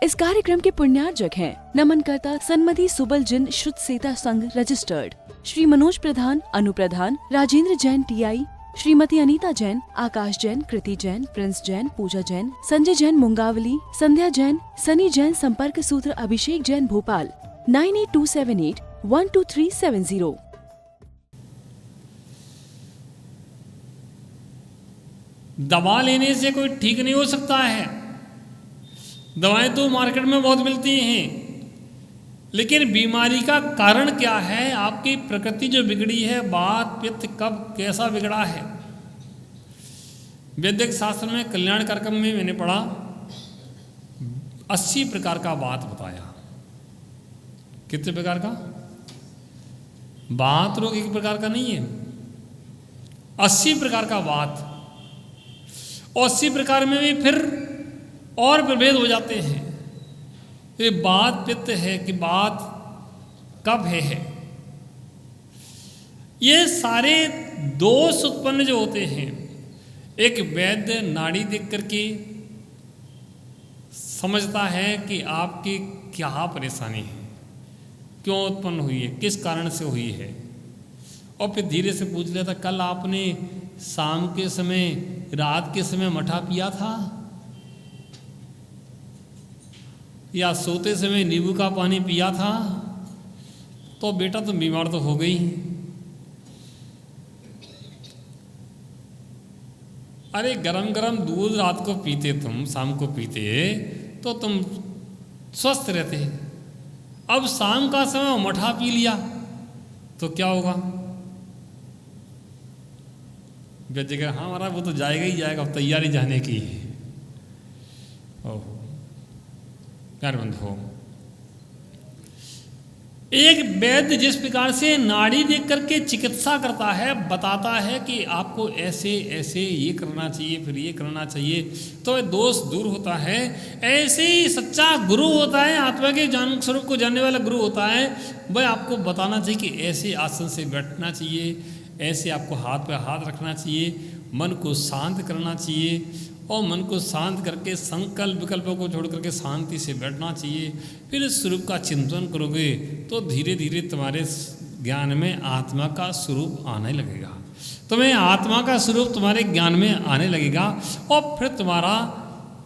इस कार्यक्रम के पुण्यार्जक हैं नमनकर्ता सन्मति सुबल जिन शुद्ध सेता संघ रजिस्टर्ड, श्री मनोज प्रधान, अनु प्रधान, राजेंद्र जैन TI, श्रीमती अनीता जैन, आकाश जैन, कृति जैन, प्रिंस जैन, पूजा जैन, संजय जैन मुंगावली, संध्या जैन, सनी जैन, संपर्क सूत्र अभिषेक जैन भोपाल 9827812370। दवा लेने से कोई ठीक नहीं हो सकता है। दवाएं तो मार्केट में बहुत मिलती हैं, लेकिन बीमारी का कारण क्या है, आपकी प्रकृति जो बिगड़ी है, वात पित्त कब कैसा बिगड़ा है। वैदिक शास्त्र में कल्याण कार्यक्रम में मैंने पढ़ा 80 प्रकार का वात बताया। कितने प्रकार का वात? रोग एक प्रकार का नहीं है, 80 प्रकार का वात। 80 प्रकार में भी फिर और प्रभेद हो जाते हैं। ये वात पित्त है कि वात कब है। ये सारे दोष उत्पन्न जो होते हैं, एक वैद्य नाड़ी देख करके समझता है कि आपकी क्या परेशानी है, क्यों उत्पन्न हुई है, किस कारण से हुई है, और फिर धीरे से पूछ लेता, कल आपने शाम के समय, रात के समय मठा पिया था, या सोते समय नींबू का पानी पिया था, तो बेटा तुम बीमार तो हो गई। अरे गरम गरम दूध रात को पीते, तुम शाम को पीते तो तुम स्वस्थ रहते। अब शाम का समय मठा पी लिया तो क्या होगा? जगह हाँ हमारा वो तो जाएगा ही जाएगा, तैयारी जाने की है। ओहो प्यार बंधुओं, एक वैद्य जिस प्रकार से नाड़ी देख करके चिकित्सा करता है, बताता है कि आपको ऐसे ऐसे ये करना चाहिए, फिर ये करना चाहिए, तो दोष दूर होता है। ऐसे ही सच्चा गुरु होता है, आत्मा के ज्ञान स्वरूप को जानने वाला गुरु होता है, वह आपको बताना चाहिए कि ऐसे आसन से बैठना चाहिए, ऐसे आपको हाथ पे हाथ रखना चाहिए, मन को शांत करना चाहिए, और मन को शांत करके संकल्प विकल्पों को छोड़ करके शांति से बैठना चाहिए। फिर इस स्वरूप का चिंतन करोगे तो धीरे धीरे तुम्हारे ज्ञान में आत्मा का स्वरूप आने लगेगा, तुम्हें आत्मा का स्वरूप तुम्हारे ज्ञान में आने लगेगा, और फिर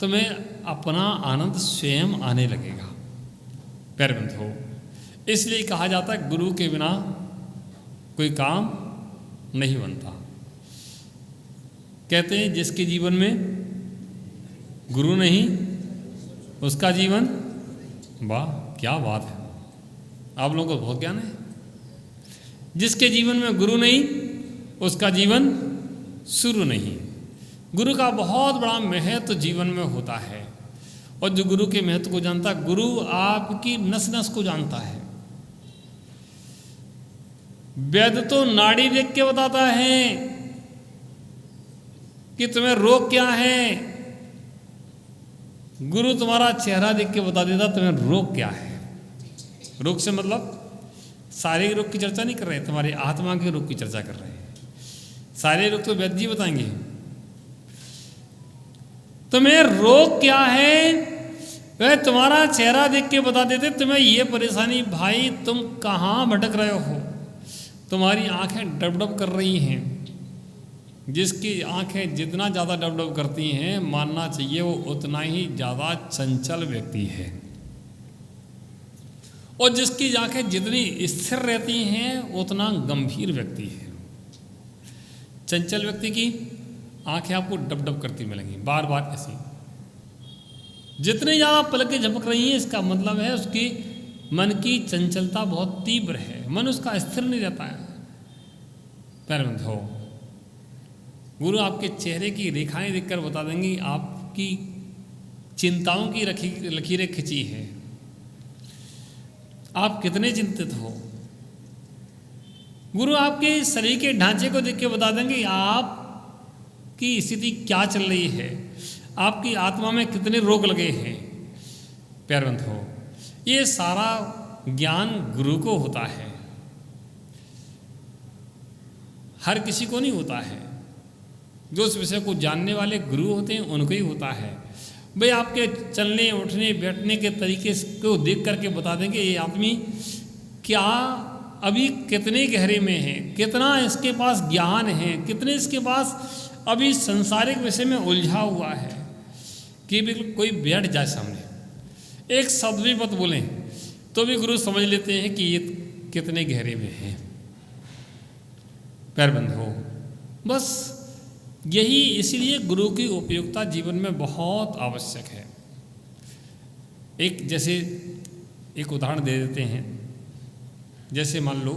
तुम्हें अपना आनंद स्वयं आने लगेगा। प्यारे बंधुओं, इसलिए कहा जाता है गुरु के बिना कोई काम नहीं बनता। कहते हैं जिसके जीवन में गुरु नहीं उसका जीवन, वाह क्या बात है, आप लोगों को बहुत ज्ञान है। जिसके जीवन में गुरु नहीं उसका जीवन शुरू नहीं। गुरु का बहुत बड़ा महत्व जीवन में होता है, और जो गुरु के महत्व को जानता है, गुरु आपकी नस नस को जानता है। वैद्य तो नाड़ी देख के बताता है कि तुम्हें रोग क्या है, गुरु तुम्हारा चेहरा देख के बता देता तुम्हें रोग क्या है। रोग से मतलब शारीरिक रोग की चर्चा नहीं कर रहे, तुम्हारी आत्मा के रोग की चर्चा कर रहे हैं। सारे रोग तो वैद्य जी बताएंगे। तुम्हें रोग क्या है वह तुम्हारा चेहरा देख के बता देते, तुम्हें ये परेशानी, भाई तुम कहाँ भटक रहे हो, तुम्हारी आंखें डबडब कर रही हैं। जिसकी आंखें जितना ज़्यादा डबडब करती हैं, मानना चाहिए वो उतना ही ज़्यादा चंचल व्यक्ति है, और जिसकी आंखें जितनी स्थिर रहती हैं उतना गंभीर व्यक्ति है। चंचल व्यक्ति की आंखें आपको डबडब करती मिलेंगी बार बार ऐसी। जितनी ज़्यादा पलकें झपक रही हैं, इसका मतलब है उसकी मन की चंचलता बहुत तीव्र है, मन उसका स्थिर नहीं रहता है। प्यारे बंधुओं, गुरु आपके चेहरे की रेखाएं देखकर बता देंगे आपकी चिंताओं की लकीरें खिंची है, आप कितने चिंतित हो। गुरु आपके शरीर के ढांचे को देख के बता देंगे आपकी स्थिति क्या चल रही है, आपकी आत्मा में कितने रोग लगे हैं। प्यारे बंधुओं, ये सारा ज्ञान गुरु को होता है, हर किसी को नहीं होता है। जो उस विषय को जानने वाले गुरु होते हैं उनको ही होता है। भाई आपके चलने उठने बैठने के तरीके को देख करके बता देंगे ये आदमी क्या अभी कितने गहरे में है, कितना इसके पास ज्ञान है, कितने इसके पास अभी सांसारिक विषय में उलझा हुआ है, कि बिल्कुल कोई बैठ जाए सामने एक शब्द भी मत बोलें तो भी गुरु समझ लेते हैं कि ये कितने गहरे में है। पैर बंद हो बस यही, इसलिए गुरु की उपयोगिता जीवन में बहुत आवश्यक है। एक जैसे एक उदाहरण दे देते हैं, जैसे मान लो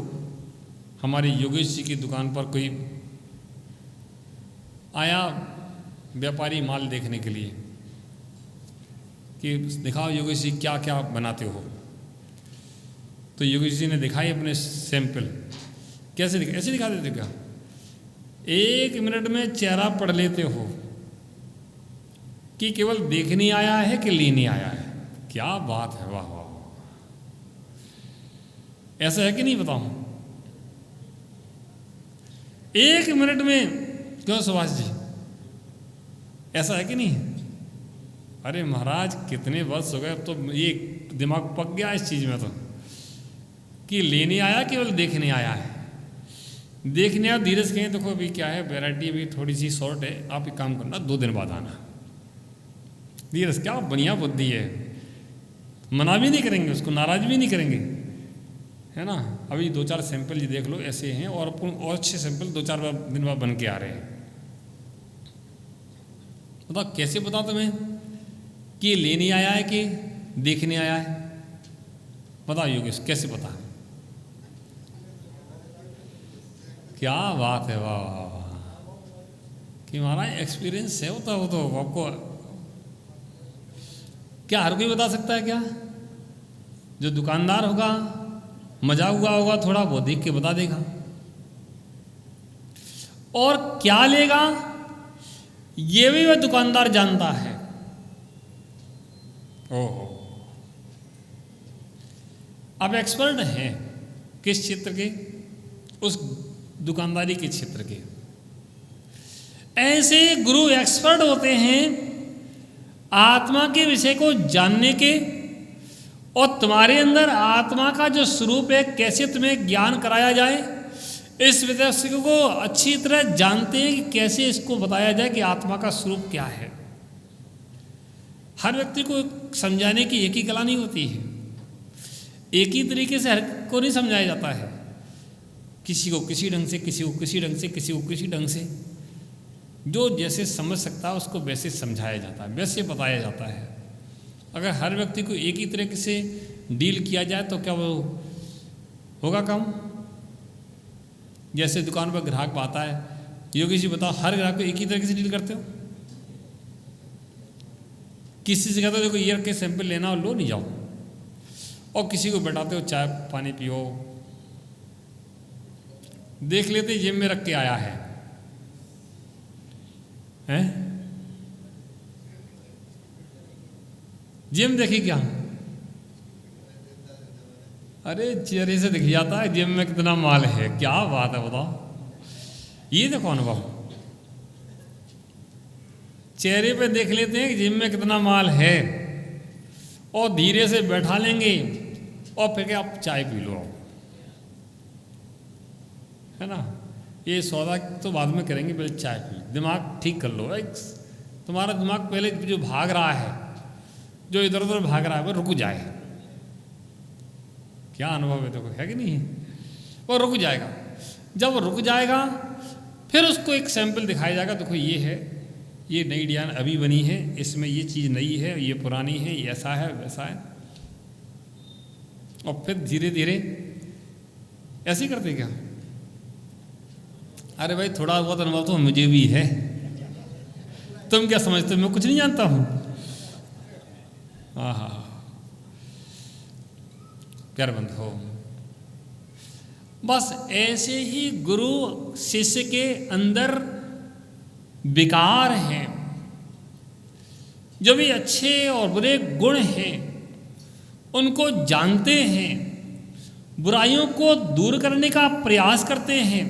हमारे योगेश जी की दुकान पर कोई आया व्यापारी माल देखने के लिए कि दिखाओ योगेश जी क्या क्या बनाते हो। तो योगेश जी ने दिखाई अपने सैंपल। कैसे दिखा, ऐसे दिखा देते क्या? 1 मिनट में चेहरा पढ़ लेते हो कि केवल देखने आया है कि लेने आया है। क्या बात है, वाह वाह, ऐसा है कि नहीं बताऊं? 1 मिनट में, क्यों सुभाष जी, ऐसा है कि नहीं? अरे महाराज कितने वर्ष हो गए, अब तो ये दिमाग पक गया इस चीज में तो, कि लेने आया केवल देखने आया है। देखने आप धीरे से कहें देखो अभी क्या है, वैरायटी अभी थोड़ी सी शॉर्ट है, आप एक काम करना 2 दिन बाद आना। धीरे से, क्या बढ़िया बुद्धि है, मना भी नहीं करेंगे उसको, नाराज भी नहीं करेंगे, है ना। अभी 2-4 सैंपल ये देख लो ऐसे हैं, और और अच्छे सैंपल 2-4 दिन बाद बन के आ रहे हैं। बताओ कैसे बताओ तुम्हें कि लेने आया है कि देखने आया है? बताओ योगेश कैसे पता? क्या बात है, वाह वाह वाह, कि हमारा एक्सपीरियंस है होता हो तो आपको। क्या हर कोई बता सकता है क्या? जो दुकानदार होगा, मजा हुआ होगा थोड़ा, वो देख के बता देगा। और क्या लेगा ये भी वह दुकानदार जानता है। ओहो, अब एक्सपर्ट हैं किस क्षेत्र के? उस दुकानदारी के क्षेत्र के। ऐसे गुरु एक्सपर्ट होते हैं आत्मा के विषय को जानने के, और तुम्हारे अंदर आत्मा का जो स्वरूप है कैसे तुम्हें ज्ञान कराया जाए, इस विषय को अच्छी तरह जानते हैं कि कैसे इसको बताया जाए कि आत्मा का स्वरूप क्या है। हर व्यक्ति को समझाने की एक ही कला नहीं होती है, एक ही तरीके से हर को नहीं समझाया जाता है। किसी को किसी ढंग से, किसी को किसी ढंग से, किसी को किसी ढंग से, जो जैसे समझ सकता है उसको वैसे समझाया जाता है, वैसे बताया जाता है। अगर हर व्यक्ति को एक ही तरीके से डील किया जाए तो क्या वो होगा काम? जैसे दुकान पर ग्राहक आता है, योगेश जी बताओ हर ग्राहक को एक ही तरीके से डील करते हो? किसी से कहते हो देखो ये रख के सैंपल लेना और लो नहीं जाओ, और किसी को बैठाते हो चाय पानी पियो, देख लेते जेब में रख के आया है, हैं? जेब में देखी क्या? अरे चेहरे से दिख जाता है जेब में कितना माल है। क्या बात है, बताओ। ये देखो अनुभव, चेहरे पे देख लेते हैं कि जेब में कितना माल है, और धीरे से बैठा लेंगे, और फिर क्या आप चाय पी लो, है ना। ये सौदा तो बाद में करेंगे, पहले चाय पी लो, दिमाग ठीक कर लो। तुम्हारा दिमाग पहले जो भाग रहा है, जो इधर उधर भाग रहा है, वो रुक जाए। क्या अनुभव है, देखो है कि नहीं है? वो रुक जाएगा। जब वो रुक जाएगा फिर उसको एक सैंपल दिखाया जाएगा, देखो ये है, ये नई डिजाइन अभी बनी है, इसमें ये चीज़ नई है, ये पुरानी है, ये ऐसा है वैसा है। और फिर धीरे धीरे ऐसे ही करते क्या? अरे भाई थोड़ा बहुत अनुभव तो मुझे भी है, तुम क्या समझते हो मैं कुछ नहीं जानता हूँ। हाँ हाँ, प्यार बंद हो। बस ऐसे ही गुरु शिष्य के अंदर विकार हैं, जो भी अच्छे और बुरे गुण हैं उनको जानते हैं, बुराइयों को दूर करने का प्रयास करते हैं,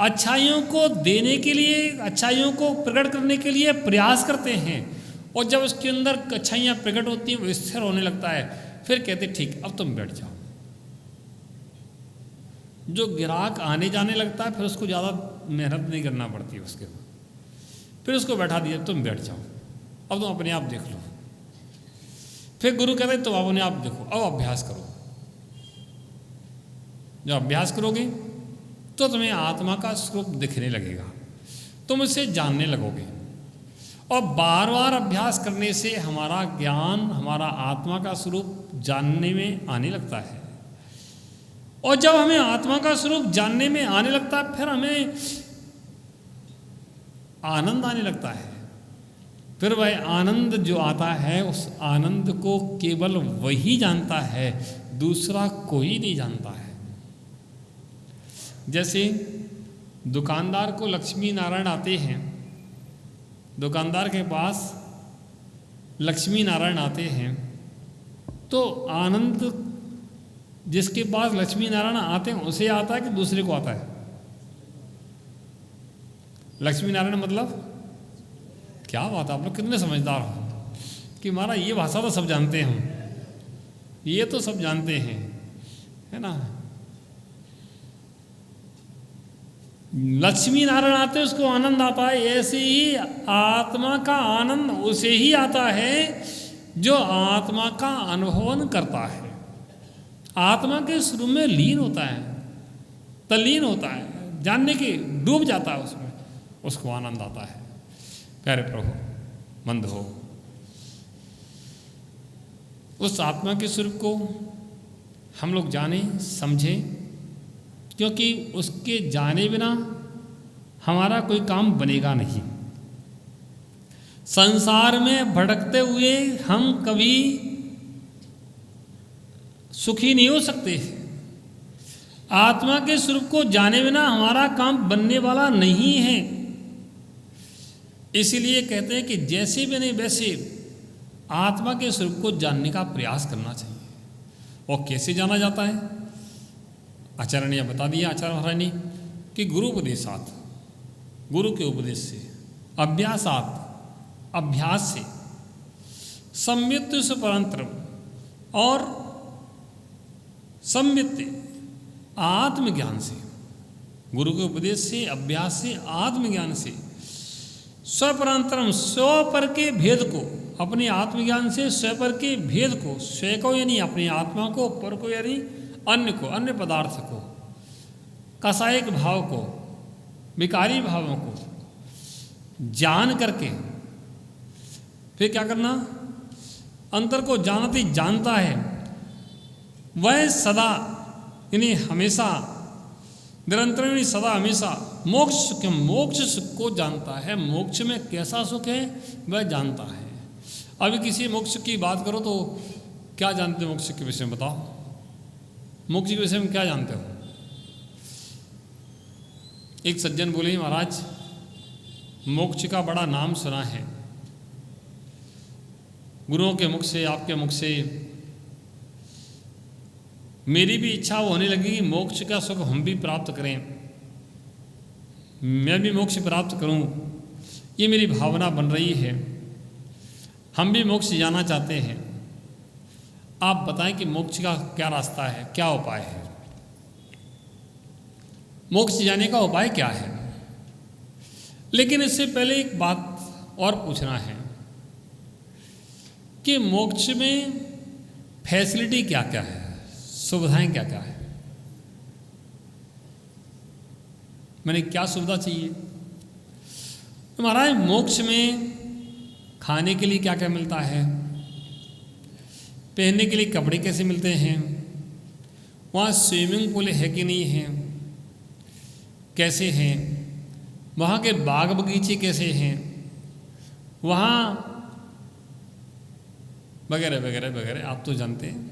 अच्छाइयों को देने के लिए, अच्छाइयों को प्रकट करने के लिए प्रयास करते हैं, और जब उसके अंदर अच्छाइयाँ प्रकट होती हैं, वो स्थिर होने लगता है, फिर कहते ठीक अब तुम बैठ जाओ। जो ग्राहक आने जाने लगता है फिर उसको ज़्यादा मेहनत नहीं करना पड़ती है उसके बाद, फिर उसको बैठा दिया तुम बैठ जाओ, अब तुम अपने आप देख लो। फिर गुरु कहते तुम अपने आप देखो, अब अभ्यास करो। जब अभ्यास करोगे तो तुम्हें आत्मा का स्वरूप दिखने लगेगा, तुम उसे जानने लगोगे। और बार बार अभ्यास करने से हमारा ज्ञान, हमारा आत्मा का स्वरूप जानने में आने लगता है। और जब हमें आत्मा का स्वरूप जानने में आने लगता है, फिर हमें आनंद आने लगता है। फिर वह आनंद जो आता है, उस आनंद को केवल वही जानता है, दूसरा कोई नहीं जानता है। जैसे दुकानदार को लक्ष्मी नारायण आते हैं, दुकानदार के पास लक्ष्मी नारायण आते हैं, तो आनंद जिसके पास लक्ष्मी नारायण आते हैं उसे आता है कि दूसरे को आता है? लक्ष्मी नारायण मतलब क्या बात है, आप लोग कितने समझदार हो कि हमारा ये भाषा तो सब जानते हैं, हम ये तो सब जानते हैं, है ना। लक्ष्मी नारायण आते हैं उसको आनंद आता है, ऐसे ही आत्मा का आनंद उसे ही आता है जो आत्मा का अनुभवन करता है, आत्मा के स्वरूप में लीन होता है, तल्लीन होता है, जानने के डूब जाता है उसमें, उसको आनंद आता है। प्यारे प्रभु, मंद हो उस आत्मा के स्वरूप को हम लोग जाने समझें, क्योंकि उसके जाने बिना हमारा कोई काम बनेगा नहीं। संसार में भटकते हुए हम कभी सुखी नहीं हो सकते। आत्मा के स्वरूप को जाने बिना हमारा काम बनने वाला नहीं है। इसलिए कहते हैं कि जैसे भी नहीं वैसे आत्मा के स्वरूप को जानने का प्रयास करना चाहिए। और कैसे जाना जाता है? आचार्य ने बता दिया, आचार्य महाराज ने, कि गुरु उपदेशात, गुरु के उपदेश से, अभ्यासात, अभ्यास से, संयत परंतरम, और संयत आत्मज्ञान से, गुरु के उपदेश से, अभ्यास से, आत्मज्ञान से, स्वपरांतरम, स्व पर के भेद को, अपने आत्मज्ञान से स्व पर के भेद को, स्व को यानी अपनी आत्मा को, पर को यानी अन्य को, अन्य पदार्थ को, कसायिक भाव को, विकारी भावों को जान करके फिर क्या करना? अंतर को जानती जानता है वह सदा यानी हमेशा, निरंतर यानी सदा हमेशा मोक्ष सुख, मोक्ष सुख को जानता है। मोक्ष में कैसा सुख है वह जानता है। अभी किसी मोक्ष की बात करो तो क्या जानते हो मोक्ष के विषय में? बताओ, मोक्ष के विषय में क्या जानते हो? एक सज्जन बोले, महाराज मोक्ष का बड़ा नाम सुना है, गुरुओं के मुख से, आपके मुख से, मेरी भी इच्छा होने लगी कि मोक्ष का सुख हम भी प्राप्त करें, मैं भी मोक्ष प्राप्त करूं, ये मेरी भावना बन रही है, हम भी मोक्ष जाना चाहते हैं। आप बताएं कि मोक्ष का क्या रास्ता है, क्या उपाय है? मोक्ष जाने का उपाय क्या है? लेकिन इससे पहले एक बात और पूछना है कि मोक्ष में फैसिलिटी क्या क्या है, सुविधाएं क्या क्या है? मैंने क्या सुविधा चाहिए? तो महाराज मोक्ष में खाने के लिए क्या क्या मिलता है, पहनने के लिए कपड़े कैसे मिलते हैं, वहाँ स्विमिंग पूल है कि नहीं है, कैसे हैं, वहाँ के बाग बगीचे कैसे हैं, वहाँ वगैरह वगैरह वगैरह, आप तो जानते हैं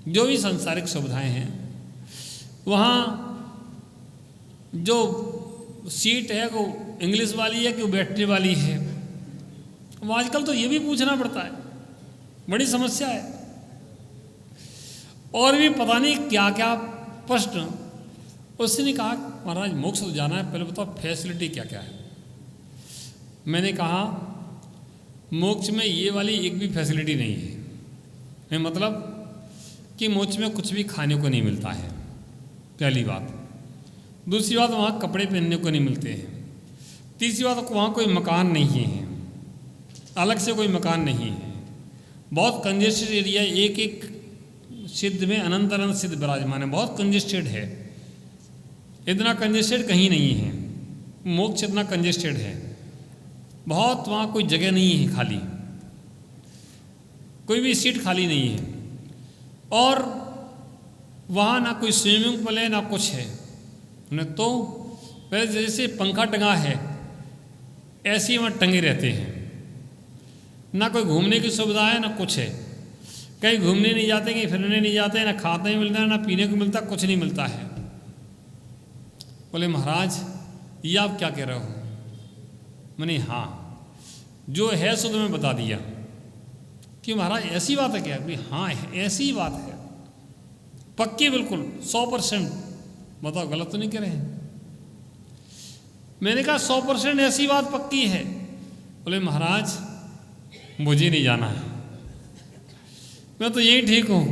जो भी सांसारिक सुविधाएं हैं। वहाँ जो सीट है वो इंग्लिश वाली है कि वो बैठने वाली है, वो आजकल तो ये भी पूछना पड़ता है, बड़ी समस्या है। और भी पता नहीं क्या क्या प्रश्न। उसने कहा महाराज मोक्ष तो जाना है, पहले बताओ फैसिलिटी क्या क्या है। मैंने कहा मोक्ष में ये वाली एक भी फैसिलिटी नहीं है, मतलब कि मोक्ष में कुछ भी खाने को नहीं मिलता है, पहली बात। दूसरी बात, वहाँ कपड़े पहनने को नहीं मिलते हैं। तीसरी बात, वहाँ कोई मकान नहीं है, अलग से कोई मकान नहीं है। बहुत कंजेस्टेड एरिया, एक एक सिद्ध में अनंत अनंत सिद्ध विराजमान है, बहुत कंजेस्टेड है। इतना कंजेस्टेड कहीं नहीं है, मोक्ष इतना कंजेस्टेड है, बहुत वहाँ कोई जगह नहीं है खाली, कोई भी सीट खाली नहीं है। और वहाँ ना कोई स्विमिंग पूल है ना कुछ है, न तो पहले जैसे पंखा टंगा है ऐसे ही वहाँ टंगे रहते हैं। ना कोई घूमने की सुविधा है ना कुछ है, कहीं घूमने नहीं जाते, कहीं फिरने नहीं जाते, ना खाते नहीं मिलता, ना पीने को मिलता, कुछ नहीं मिलता है। बोले महाराज ये आप क्या कह रहे हो? मैंने हाँ, जो है सो तुम्हें बता दिया। कि महाराज ऐसी बात है क्या? भाई हाँ ऐसी बात है, पक्की, बिल्कुल 100%। बताओ गलत तो नहीं कह रहे हैं? मैंने कहा 100% ऐसी बात पक्की है। बोले महाराज मुझे नहीं जाना है, मैं तो यही ठीक हूं।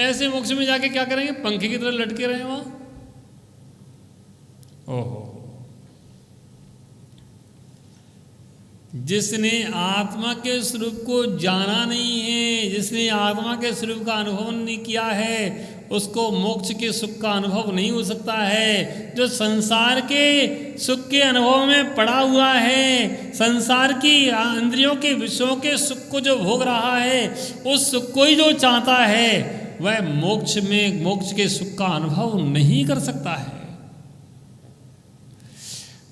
ऐसे मोक्ष में जाके क्या करेंगे? पंखे की तरह लटके रहे वहां। ओहो, जिसने आत्मा के स्वरूप को जाना नहीं है, जिसने आत्मा के स्वरूप का अनुभव नहीं किया है, उसको मोक्ष के सुख का अनुभव नहीं हो सकता है। जो संसार के सुख के अनुभव में पड़ा हुआ है, संसार की इंद्रियों के विषयों के सुख को जो भोग रहा है, उस सुख को ही जो चाहता है, वह मोक्ष में मोक्ष के सुख का अनुभव नहीं कर सकता है।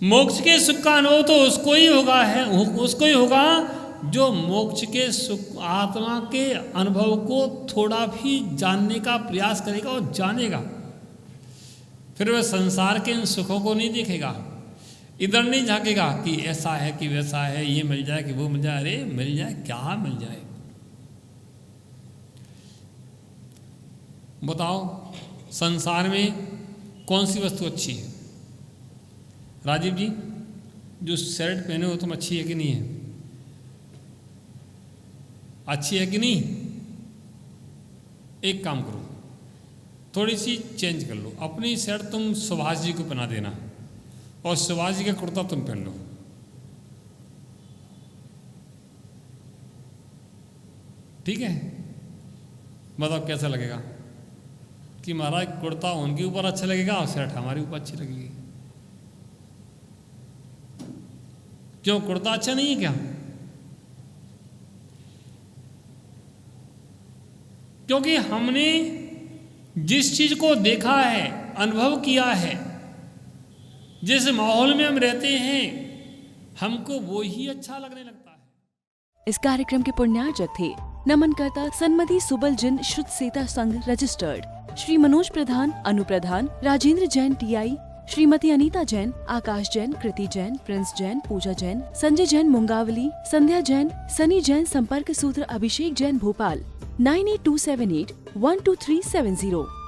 मोक्ष के सुख का अनुभव तो उसको ही होगा जो मोक्ष के सुख, आत्मा के अनुभव को थोड़ा भी जानने का प्रयास करेगा और जानेगा। फिर वह संसार के इन सुखों को नहीं देखेगा, इधर नहीं झांकेगा कि ऐसा है कि वैसा है, ये मिल जाए कि वो मिल जाए। अरे मिल जाए, क्या मिल जाए? बताओ संसार में कौन सी वस्तु अच्छी है? राजीव जी, जो शर्ट पहने हो तुम, अच्छी है कि नहीं है? अच्छी है कि नहीं? एक काम करो, थोड़ी सी चेंज कर लो। अपनी शर्ट तुम सुभाष जी को पहना देना और सुभाष जी का कुर्ता तुम पहन लो। ठीक है? बताओ कैसा लगेगा? कि महाराज कुर्ता उनके ऊपर अच्छा लगेगा और शर्ट हमारे ऊपर अच्छी लगेगी। क्यों, कुर्ता अच्छा नहीं है क्या? क्योंकि हमने जिस चीज को देखा है, अनुभव किया है, जिस माहौल में हम रहते हैं, हमको वो ही अच्छा लगने लगता है। इस कार्यक्रम के पुण्यार्चक थे नमनकर्ता सन्मति सुबल जिन शुद्ध सेता संघ रजिस्टर्ड श्री मनोज प्रधान, अनुप्रधान, राजेंद्र जैन TI, श्रीमती अनीता जैन, आकाश जैन, कृति जैन, प्रिंस जैन, पूजा जैन, संजय जैन मुंगावली, संध्या जैन, सनी जैन। संपर्क सूत्र अभिषेक जैन भोपाल 9827812370।